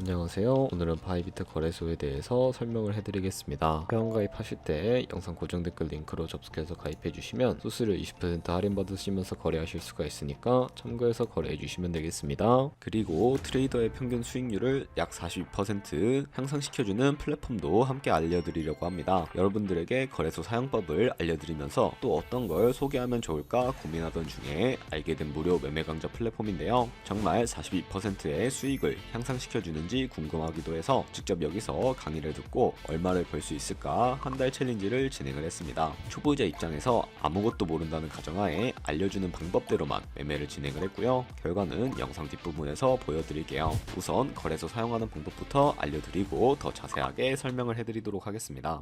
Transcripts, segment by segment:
안녕하세요. 오늘은 바이비트 거래소에 대해서 설명을 해드리겠습니다. 회원가입하실 때 영상 고정 댓글 링크로 접속해서 가입해주시면 수수료 20% 할인받으시면서 거래하실 수가 있으니까 참고해서 거래해주시면 되겠습니다. 그리고 트레이더의 평균 수익률을 약 42% 향상시켜주는 플랫폼도 함께 알려드리려고 합니다. 여러분들에게 거래소 사용법을 알려드리면서 또 어떤 걸 소개하면 좋을까 고민하던 중에 알게 된 무료 매매 강좌 플랫폼인데요. 정말 42%의 수익을 향상시켜주는지 궁금하기도 해서 직접 여기서 강의를 듣고 얼마를 벌 수 있을까 한 달 챌린지를 진행을 했습니다. 초보자 입장에서 아무것도 모른다는 가정하에 알려주는 방법대로만 매매를 진행을 했고요. 결과는 영상 뒷부분에서 보여드릴게요. 우선 거래소 사용하는 방법부터 알려드리고 더 자세하게 설명을 해드리도록 하겠습니다.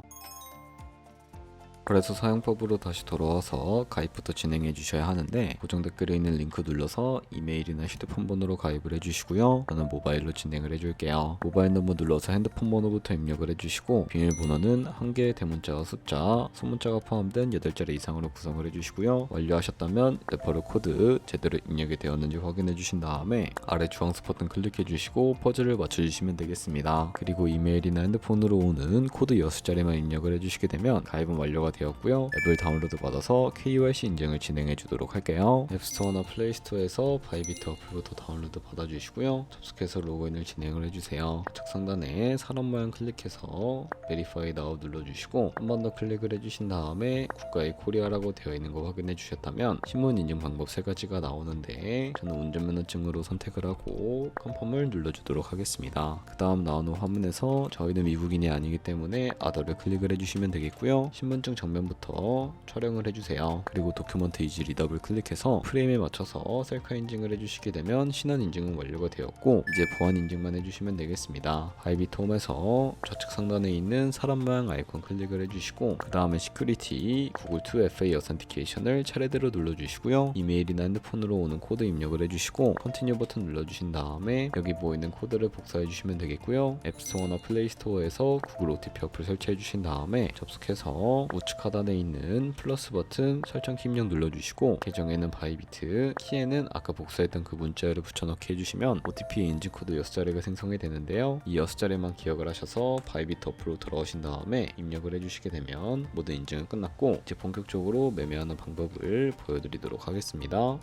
거래소 사용법으로 다시 돌아와서 가입부터 진행해 주셔야 하는데 고정 댓글에 있는 링크 눌러서 이메일이나 휴대폰 번호로 가입을 해주시고요. 저는 모바일로 진행을 해줄게요. 모바일 넘버 눌러서 핸드폰 번호부터 입력을 해주시고 비밀번호는 한 개의 대문자와 숫자, 소문자가 포함된 8자리 이상으로 구성을 해주시고요. 완료하셨다면 레퍼럴 코드 제대로 입력이 되었는지 확인해 주신 다음에 아래 주황색 버튼 클릭해 주시고 퍼즐을 맞춰주시면 되겠습니다. 그리고 이메일이나 핸드폰으로 오는 코드 6자리만 입력을 해주시게 되면 가입은 완료가 되었고요. 앱을 다운로드 받아서 KYC 인증을 진행해 주도록 할게요. 앱스토어나 플레이스토어에서 바이비트 어플부터 다운로드 받아주시고요. 접속해서 로그인을 진행을 해주세요. 좌측 상단에 사람 모양 클릭해서 Verify Now 눌러주시고 한 번 더 클릭을 해주신 다음에 국가의 코리아라고 되어 있는 거 확인해 주셨다면 신문 인증 방법 3가지가 나오는데 저는 운전면허증으로 선택을 하고 컨펌을 눌러주도록 하겠습니다. 그 다음 나오는 화면에서 저희는 미국인이 아니기 때문에 아더를 클릭을 해주시면 되겠고요. 신분증 정면부터 촬영을 해주세요. 그리고 도큐먼트 이지 리더블 클릭해서 프레임에 맞춰서 셀카 인증을 해주시게 되면 신원 인증은 완료가 되었고 이제 보안 인증만 해주시면 되겠습니다. 바이비트 홈에서 좌측 상단에 있는 사람 모양 아이콘 클릭을 해주시고 그 다음에 시큐리티 구글 2FA 어센티케이션을 차례대로 눌러주시고요. 이메일이나 핸드폰으로 오는 코드 입력을 해주시고 컨티뉴 버튼 눌러주신 다음에 여기 보이는 코드를 복사해 주시면 되겠고요. 앱스토어나 플레이스토어에서 구글 OTP 어플 설치해 주신 다음에 접속해서 우측 하단에 있는 플러스 버튼 설정키 입력 눌러주시고 계정에는 바이비트, 키에는 아까 복사했던 그 문자열을 붙여넣기 해주시면 OTP 인증 코드 6자리가 생성이 되는데요. 이 6자리만 기억을 하셔서 바이비트 어플로 들어오신 다음에 입력을 해주시게 되면 모든 인증은 끝났고 이제 본격적으로 매매하는 방법을 보여드리도록 하겠습니다.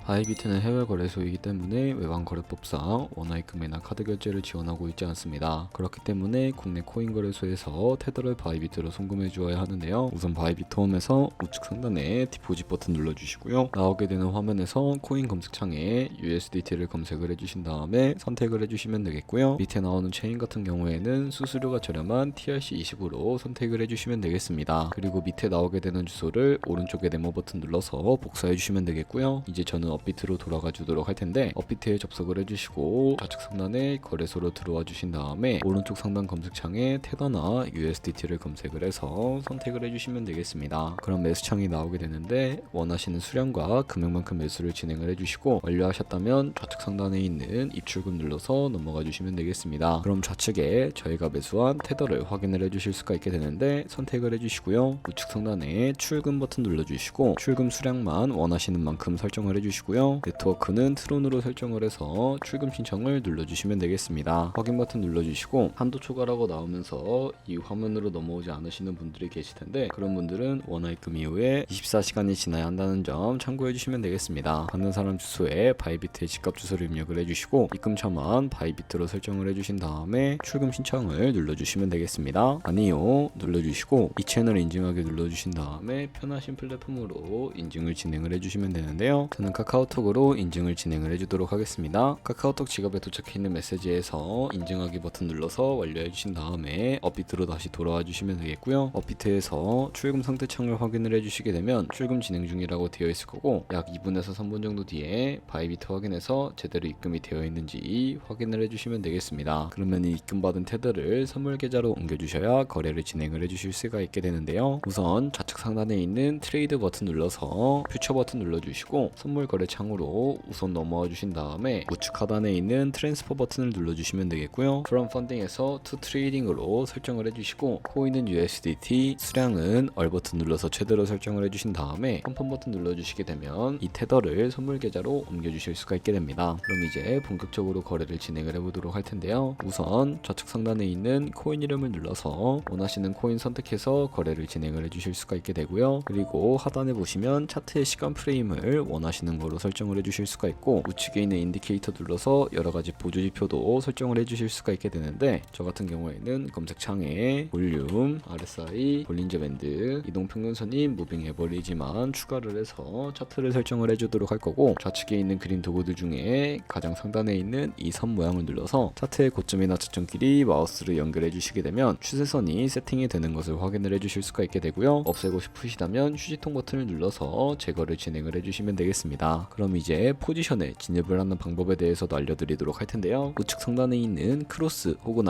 바이비트는 해외 거래소이기 때문에 외환 거래법상 원화입금이나 카드 결제를 지원하고 있지 않습니다. 그렇기 때문에 국내 코인 거래소에서 테더를 바이비트로 송금해 주어야 하는데요. 우선 바이비트 홈에서 우측 상단에 디포짓 버튼 눌러주시고요. 나오게 되는 화면에서 코인 검색창에 USDT를 검색을 해주신 다음에 선택을 해주시면 되겠고요. 밑에 나오는 체인 같은 경우에는 수수료가 저렴한 TRC20으로 선택을 해주시면 되겠습니다. 그리고 밑에 나오게 되는 주소를 오른쪽에 네모 버튼 눌러서 복사해 주시면 되겠고요. 이제 저는 업비트로 돌아가 주도록 할 텐데 업비트에 접속을 해주시고 좌측 상단에 거래소로 들어와 주신 다음에 오른쪽 상단 검색창에 테더나 USDT를 검색을 해서 선택을 해주시면 되겠습니다. 그럼 매수창이 나오게 되는데 원하시는 수량과 금액만큼 매수를 진행을 해주시고 완료하셨다면 좌측 상단에 있는 입출금 눌러서 넘어가 주시면 되겠습니다. 그럼 좌측에 저희가 매수한 테더를 확인을 해주실 수가 있게 되는데 선택을 해주시고요. 우측 상단에 출금 버튼 눌러주시고 출금 수량만 원하시는 만큼 설정을 해주시고 네트워크는 트론으로 설정을 해서 출금 신청을 눌러주시면 되겠습니다. 확인 버튼 눌러주시고 한도 초과라고 나오면서 이 화면으로 넘어오지 않으시는 분들이 계실 텐데 그런 분들은 원화입금 이후에 24시간이 지나야 한다는 점 참고해 주시면 되겠습니다. 받는 사람 주소에 바이비트의 집값 주소를 입력을 해주시고 입금처만 바이비트로 설정을 해주신 다음에 출금 신청을 눌러주시면 되겠습니다. 아니요 눌러주시고 이 채널 인증하기 눌러주신 다음에 편하신 플랫폼으로 인증을 진행을 해주시면 되는데요. 저는 카카오톡으로 인증을 진행을 해주도록 하겠습니다. 카카오톡 지갑에 도착해 있는 메시지에서 인증하기 버튼 눌러서 완료해 주신 다음에 업비트로 다시 돌아와 주시면 되겠고요. 업비트에서 출금 상태 창을 확인을 해주시게 되면 출금 진행 중이라고 되어 있을 거고 약 2분에서 3분 정도 뒤에 바이비트 확인해서 제대로 입금이 되어 있는지 확인을 해주시면 되겠습니다. 그러면 이 입금받은 테더를 선물 계좌로 옮겨주셔야 거래를 진행을 해주실 수가 있게 되는데요. 우선 좌측 상단에 있는 트레이드 버튼 눌러서 퓨처 버튼 눌러주시고 선물 거래 거래 창으로 우선 넘어와 주신 다음에 우측 하단에 있는 트랜스퍼 버튼을 눌러주시면 되겠고요. From Funding에서 To Trading으로 설정을 해주시고 코인은 USDT, 수량은 얼 버튼 눌러서 최대로 설정을 해주신 다음에 컨펌 버튼 눌러주시게 되면 이 테더를 선물 계좌로 옮겨주실 수가 있게 됩니다. 그럼 이제 본격적으로 거래를 진행을 해보도록 할 텐데요. 우선 좌측 상단에 있는 코인 이름을 눌러서 원하시는 코인 선택해서 거래를 진행을 해주실 수가 있게 되고요. 그리고 하단에 보시면 차트의 시간 프레임을 원하시는 거로 설정을 해주실 수가 있고 우측에 있는 인디케이터 눌러서 여러가지 보조 지표도 설정을 해주실 수가 있게 되는데 저 같은 경우에는 검색창에 볼륨, RSI, 볼린저 밴드, 이동평균선이 무빙 에버리지만 추가를 해서 차트를 설정을 해주도록 할 거고 좌측에 있는 그림 도구들 중에 가장 상단에 있는 이 선 모양을 눌러서 차트의 고점이나 저점끼리 마우스를 연결해 주시게 되면 추세선이 세팅이 되는 것을 확인을 해주실 수가 있게 되고요. 없애고 싶으시다면 휴지통 버튼을 눌러서 제거를 진행을 해주시면 되겠습니다. 그럼 이제 포지션에 진입을 하는 방법에 대해서도 알려드리도록 할 텐데요. 우측 상단에 있는 크로스 혹은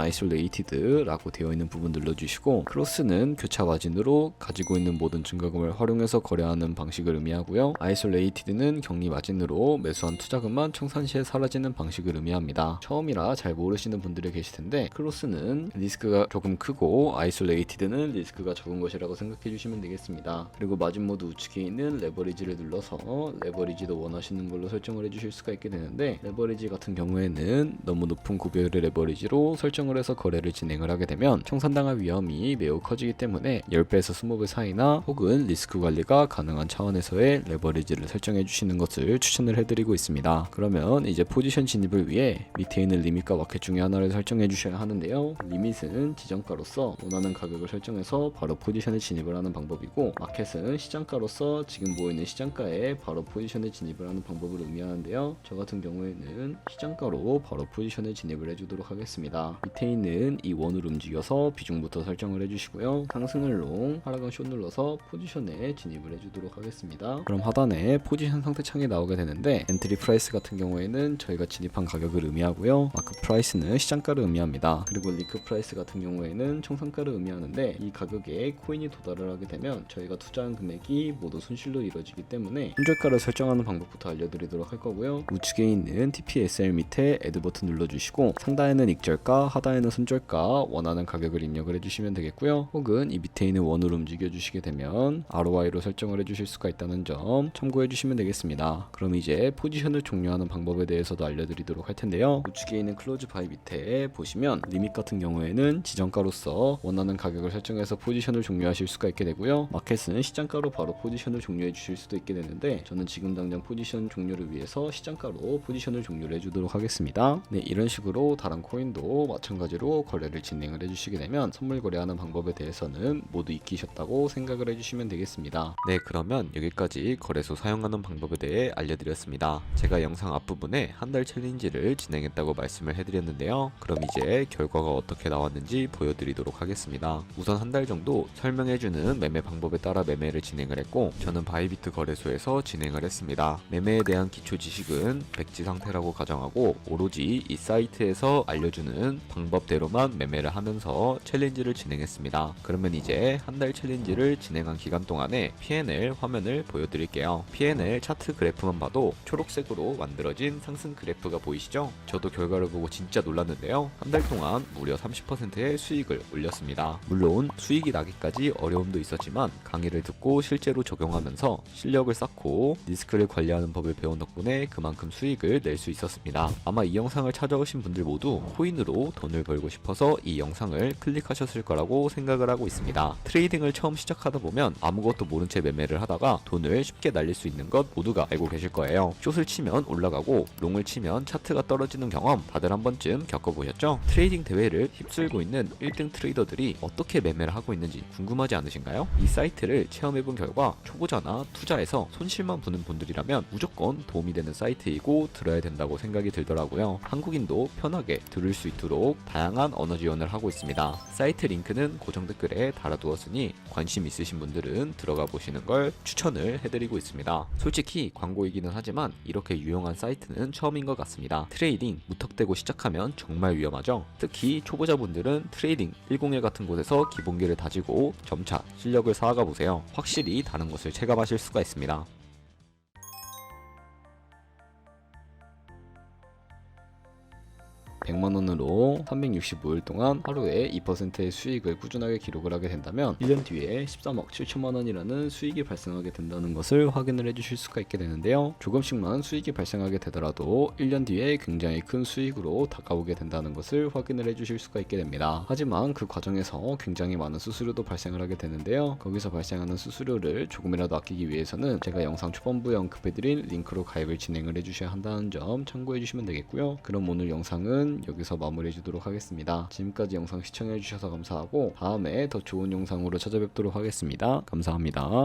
아이솔레이티드라고 되어 있는 부분 눌러주시고 크로스는 교차 마진으로 가지고 있는 모든 증가금을 활용해서 거래하는 방식을 의미하고요. 아이솔레이티드는 격리 마진으로 매수한 투자금만 청산 시에 사라지는 방식을 의미합니다. 처음이라 잘 모르시는 분들이 계실 텐데 크로스는 리스크가 조금 크고 아이솔레이티드는 리스크가 적은 것이라고 생각해 주시면 되겠습니다. 그리고 마진 모드 우측에 있는 레버리지를 눌러서 레버리지도 원하시는 걸로 설정을 해주실 수가 있게 되는데 레버리지 같은 경우에는 너무 높은 구별의 레버리지로 설정을 해서 거래를 진행을 하게 되면 청산당할 위험이 매우 커지기 때문에 10배에서 20배 사이나 혹은 리스크 관리가 가능한 차원에서의 레버리지를 설정해 주시는 것을 추천을 해드리고 있습니다. 그러면 이제 포지션 진입을 위해 밑에 있는 리밋과 마켓 중에 하나를 설정해 주셔야 하는데요. 리밋은 지정가로서 원하는 가격을 설정해서 바로 포지션에 진입을 하는 방법이고 마켓은 시장가로서 지금 보이는 시장가에 바로 포지션에 진입을 하는 방법을 의미하는데요. 저 같은 경우에는 시장가로 바로 포지션에 진입을 해주도록 하겠습니다. 밑에 있는 이 원을 움직여서 비중부터 설정을 해주시고요. 상승을 롱, 하락은 숏 눌러서 포지션에 진입을 해주도록 하겠습니다. 그럼 하단에 포지션 상태 창이 나오게 되는데 엔트리 프라이스 같은 경우에는 저희가 진입한 가격을 의미하고요. 마크 프라이스는 시장가를 의미합니다. 그리고 리크 프라이스 같은 경우에는 총상가를 의미하는데 이 가격에 코인이 도달을 하게 되면 저희가 투자한 금액이 모두 손실로 이루어지기 때문에 손절가를 설정하는 방법부터 알려드리도록 할 거고요. 우측에 있는 TPSL 밑에 애드 버튼 눌러주시고 상단에는 익절가, 하단에는 손절가 원하는 가격을 입력을 해주시면 되겠고요. 혹은 이 밑에 있는 원으로 움직여 주시게 되면 ROI로 설정을 해주실 수가 있다는 점 참고해 주시면 되겠습니다. 그럼 이제 포지션을 종료하는 방법에 대해서도 알려드리도록 할 텐데요. 우측에 있는 클로즈 바이 밑에 보시면 리밋 같은 경우에는 지정가로서 원하는 가격을 설정해서 포지션을 종료하실 수가 있게 되고요. 마켓은 시장가로 바로 포지션을 종료해 주실 수도 있게 되는데 저는 지금 당장 포지션 종료를 위해서 시장가로 포지션을 종료를 해주도록 하겠습니다. 네, 이런 식으로 다른 코인도 마찬가지로 거래를 진행을 해주시게 되면 선물 거래하는 방법에 대해서는 모두 익히셨다고 생각을 해주시면 되겠습니다. 네, 그러면 여기까지 거래소 사용하는 방법에 대해 알려드렸습니다. 제가 영상 앞부분에 한 달 챌린지를 진행했다고 말씀을 해드렸는데요. 그럼 이제 결과가 어떻게 나왔는지 보여드리도록 하겠습니다. 우선 한 달 정도 설명해주는 매매 방법에 따라 매매를 진행을 했고 저는 바이비트 거래소에서 진행을 했습니다. 매매에 대한 기초 지식은 백지 상태라고 가정하고 오로지 이 사이트에서 알려주는 방법대로만 매매를 하면서 챌린지를 진행했습니다. 그러면 이제 한 달 챌린지를 진행한 기간 동안에 P&L 화면을 보여드릴게요. P&L 차트 그래프만 봐도 초록색으로 만들어진 상승 그래프가 보이시죠? 저도 결과를 보고 진짜 놀랐는데요. 한 달 동안 무려 30%의 수익을 올렸습니다. 물론 수익이 나기까지 어려움도 있었지만 강의를 듣고 실제로 적용하면서 실력을 쌓고 리스크를 관리하는 법을 배운 덕분에 그만큼 수익을 낼 수 있었습니다. 아마 이 영상을 찾아오신 분들 모두 코인으로 돈을 벌고 싶어서 이 영상을 클릭하셨을 거라고 생각을 하고 있습니다. 트레이딩을 처음 시작하다 보면 아무것도 모른 채 매매를 하다가 돈을 쉽게 날릴 수 있는 것 모두가 알고 계실 거예요. 숏을 치면 올라가고 롱을 치면 차트가 떨어지는 경험 다들 한 번쯤 겪어보셨죠? 트레이딩 대회를 휩쓸고 있는 1등 트레이더들이 어떻게 매매를 하고 있는지 궁금하지 않으신가요? 이 사이트를 체험해본 결과 초보자나 투자에서 손실만 보는 분들이라면 무조건 도움이 되는 사이트이고 들어야 된다고 생각이 들더라고요. 한국인도 편하게 들을 수 있도록 다양한 언어 지원을 하고 있습니다. 사이트 링크는 고정 댓글에 달아두었으니 관심 있으신 분들은 들어가 보시는 걸 추천을 해드리고 있습니다. 솔직히 광고이기는 하지만 이렇게 유용한 사이트는 처음인 것 같습니다. 트레이딩 무턱대고 시작하면 정말 위험하죠. 특히 초보자분들은 트레이딩 101 같은 곳에서 기본기를 다지고 점차 실력을 쌓아가 보세요. 확실히 다른 것을 체감하실 수가 있습니다. 100만원으로 365일 동안 하루에 2%의 수익을 꾸준하게 기록을 하게 된다면 1년 뒤에 13억 7천만원이라는 수익이 발생하게 된다는 것을 확인을 해주실 수가 있게 되는데요. 조금씩만 수익이 발생하게 되더라도 1년 뒤에 굉장히 큰 수익으로 다가오게 된다는 것을 확인을 해주실 수가 있게 됩니다. 하지만 그 과정에서 굉장히 많은 수수료도 발생을 하게 되는데요. 거기서 발생하는 수수료를 조금이라도 아끼기 위해서는 제가 영상 초반부에 언급해드린 링크로 가입을 진행을 해주셔야 한다는 점 참고해주시면 되겠고요. 그럼 오늘 영상은 여기서 마무리해 주도록 하겠습니다. 지금까지 영상 시청해주셔서 감사하고 다음에 더 좋은 영상으로 찾아뵙도록 하겠습니다. 감사합니다.